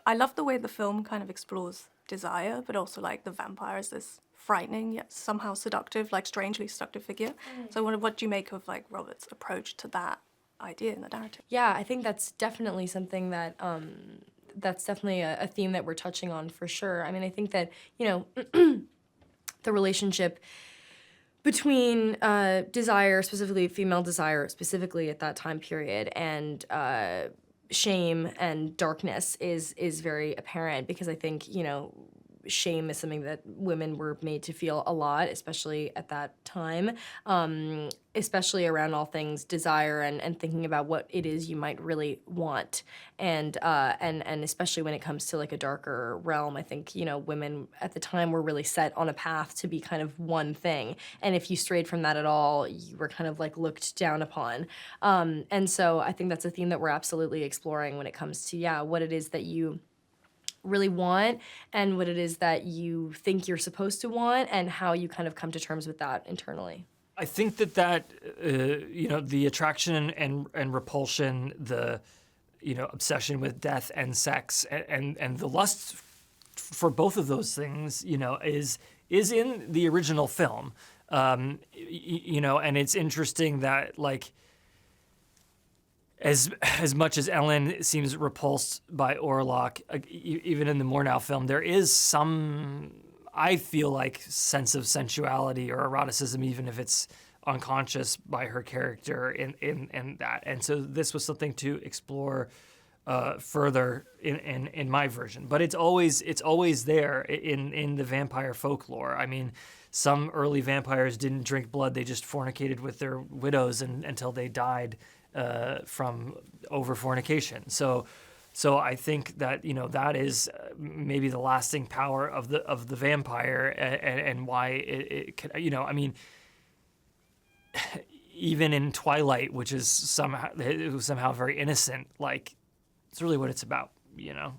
I love the way the film kind of explores desire, but also like the vampire is this frightening yet somehow seductive, like strangely seductive figure. So I wonder, what do you make of like Robert's approach to that idea in the narrative? Yeah, I think that's definitely something that that's definitely a theme that we're touching on for sure. I mean, I think that, you know, the relationship between desire, specifically female desire, specifically at that time period, and shame and darkness is very apparent, because I think, you know, shame is something that women were made to feel a lot, especially at that time, especially around all things desire and thinking about what it is you might really want. And especially when it comes to like a darker realm, I think, you know, women at the time were really set on a path to be kind of one thing. And if you strayed from that at all, you were kind of like looked down upon. And so I think that's a theme that we're absolutely exploring when it comes to, yeah, what it is that you really want and what it is that you think you're supposed to want, and how you kind of come to terms with that internally. I think that you know, the attraction and repulsion, the, you know, obsession with death and sex, and the lust for both of those things, you know, is in the original film. You know, and it's interesting that, like, as much as Ellen seems repulsed by Orlok, even in the Murnau film, there is some, I feel like, sense of sensuality or eroticism, even if it's unconscious by her character in that. And so this was something to explore further in my version. But it's always there in the vampire folklore. I mean, some early vampires didn't drink blood; they just fornicated with their widows until they died from over fornication. So I think that, you know, that is maybe the lasting power of the vampire, and why it could, you know, I mean, even in Twilight, which is somehow very innocent, like, it's really what it's about, you know.